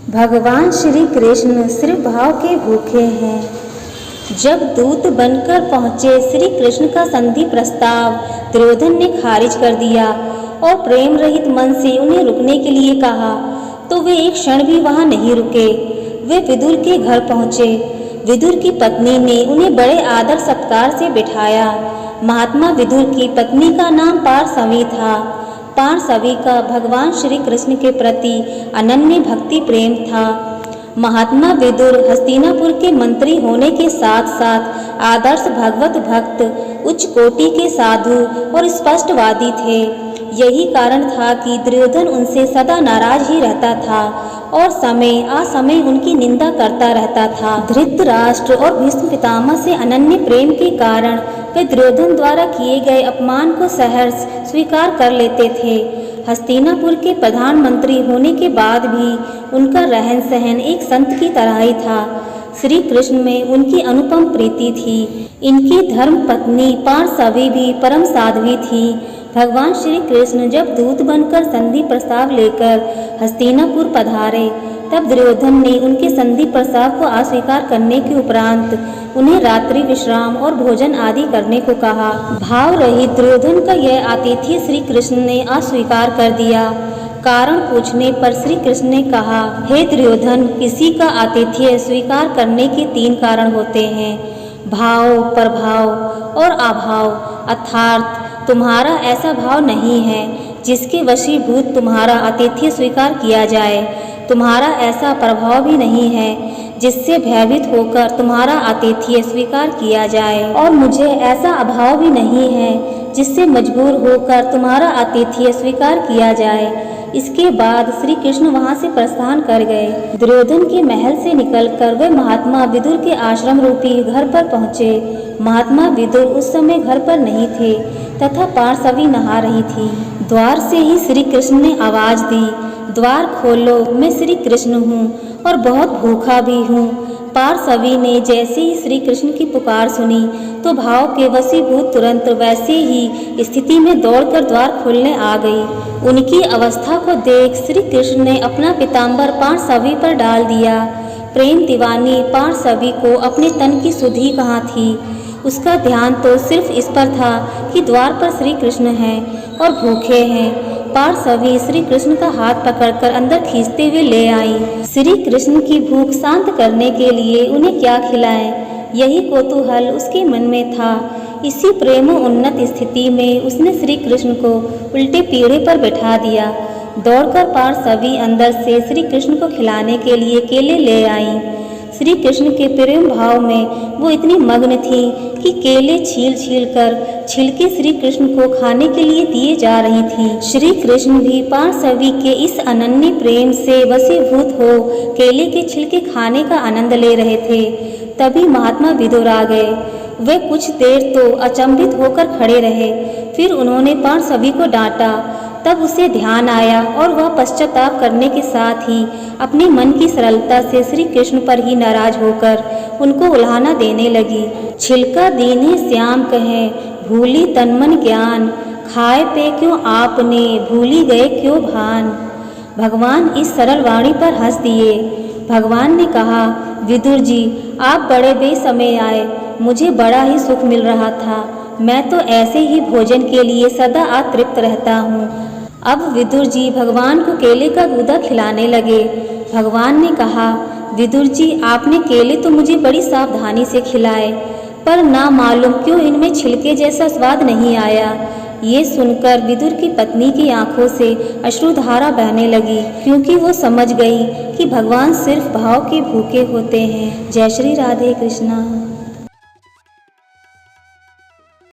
भगवान श्री कृष्ण सिर्फ भाव के भूखे हैं। जब दूत बनकर पहुँचे श्री कृष्ण का संधि प्रस्ताव दुर्योधन ने खारिज कर दिया और प्रेम रहित मन से उन्हें रुकने के लिए कहा, तो वे एक क्षण भी वहाँ नहीं रुके। वे विदुर के घर पहुँचे। विदुर की पत्नी ने उन्हें बड़े आदर सत्कार से बिठाया। महात्मा विदुर की पत्नी का नाम पार्सवी था। पार्सवी का भगवान श्री कृष्ण के प्रति अनन्य भक्ति प्रेम था। महात्मा विदुर हस्तिनापुर के मंत्री होने के साथ साथ आदर्श भगवत भक्त, उच्च कोटि के साधु और स्पष्टवादी थे। यही कारण था कि दुर्योधन उनसे सदा नाराज ही रहता था और समय असमय उनकी निंदा करता रहता था। धृतराष्ट्र और भीष्म पितामह से अनन्य प्रेम के कारण वे दुर्योधन द्वारा किए गए अपमान को सहर्ष स्वीकार कर लेते थे। हस्तिनापुर के प्रधानमंत्री होने के बाद भी उनका रहन सहन एक संत की तरह ही था। श्री कृष्ण में उनकी अनुपम प्रीति थी। इनकी धर्म पत्नी पार्सवी भी परम साध्वी थी। भगवान श्री कृष्ण जब दूत बनकर संधि प्रस्ताव लेकर हस्तिनापुर पधारे, तब दुर्योधन ने उनके संधि प्रस्ताव को अस्वीकार करने के उपरांत उन्हें रात्रि विश्राम और भोजन आदि करने को कहा। भाव रहित दुर्योधन का यह आतिथ्य श्री कृष्ण ने अस्वीकार कर दिया। कारण पूछने पर श्री कृष्ण ने कहा, हे दुर्योधन, किसी का आतिथ्य स्वीकार करने के 3 कारण होते हैं, भाव, प्रभाव और अभाव। अर्थात तुम्हारा ऐसा भाव नहीं है जिसके वशीभूत तुम्हारा आतिथ्य स्वीकार किया जाए। तुम्हारा ऐसा प्रभाव भी नहीं है जिससे भयभीत होकर तुम्हारा आतिथ्य स्वीकार किया जाए। और मुझे ऐसा अभाव भी नहीं है जिससे मजबूर होकर तुम्हारा आतिथ्य स्वीकार किया जाए। इसके बाद श्री कृष्ण वहां से प्रस्थान कर गए। दुर्योधन के महल से निकलकर वे महात्मा विदुर के आश्रम रूपी घर पर पहुँचे। महात्मा विदुर उस समय घर पर नहीं थे तथा पार्सवी नहा रही थी। द्वार से ही श्री कृष्ण ने आवाज दी, द्वार खोलो, मैं श्री कृष्ण हूँ और बहुत भूखा भी हूँ। पार्सवी ने जैसे ही श्री कृष्ण की पुकार सुनी तो भाव के वशीभूत तुरंत वैसे ही स्थिति में दौड़कर द्वार खोलने आ गई। उनकी अवस्था को देख श्री कृष्ण ने अपना पीताम्बर पार्सवी पर डाल दिया। प्रेम दीवानी पार्सवी को अपने तन की सुधि कहाँ थी। उसका ध्यान तो सिर्फ इस पर था कि द्वार पर श्री कृष्ण हैं और भूखे हैं। पार्सवी श्री कृष्ण का हाथ पकड़कर अंदर खींचते हुए ले आई। श्री कृष्ण की भूख शांत करने के लिए उन्हें क्या खिलाएं, यही कौतूहल उसके मन में था। इसी प्रेमोन्नत स्थिति में उसने श्री कृष्ण को उल्टे पीढ़े पर बैठा दिया। दौड़कर पार्सवी अंदर से श्री कृष्ण को खिलाने के लिए केले ले आई। श्री कृष्ण के प्रेम भाव में वो इतनी मग्न थी कि केले छील छील कर छिलके श्री कृष्ण को खाने के लिए दिए जा रही थी। श्री कृष्ण भी पार्सवी के इस अनन्य प्रेम से वशीभूत हो केले के छिलके खाने का आनंद ले रहे थे। तभी महात्मा विदुर आ गए। वे कुछ देर तो अचंभित होकर खड़े रहे, फिर उन्होंने पार्सवी को डांटा। तब उसे ध्यान आया और वह पश्चाताप करने के साथ ही अपने मन की सरलता से श्री कृष्ण पर ही नाराज होकर उनको उल्हाना देने लगी। छिलका दीन्हे श्याम कहे, भूली तन मन ज्ञान, खाए पे क्यों आपने, भूली गए क्यों भान। भगवान इस सरल वाणी पर हंस दिए। भगवान ने कहा, विदुर जी, आप बड़े बेसमय आए, मुझे बड़ा ही सुख मिल रहा था। मैं तो ऐसे ही भोजन के लिए सदा अतृप्त रहता हूँ। अब विदुर जी भगवान को केले का गूदा खिलाने लगे। भगवान ने कहा, विदुर जी, आपने केले तो मुझे बड़ी सावधानी से खिलाए, पर ना मालूम क्यों इनमें छिलके जैसा स्वाद नहीं आया। ये सुनकर विदुर की पत्नी की आंखों से अश्रुधारा बहने लगी, क्योंकि वो समझ गई कि भगवान सिर्फ भाव के भूखे होते हैं। जय श्री राधे कृष्णा।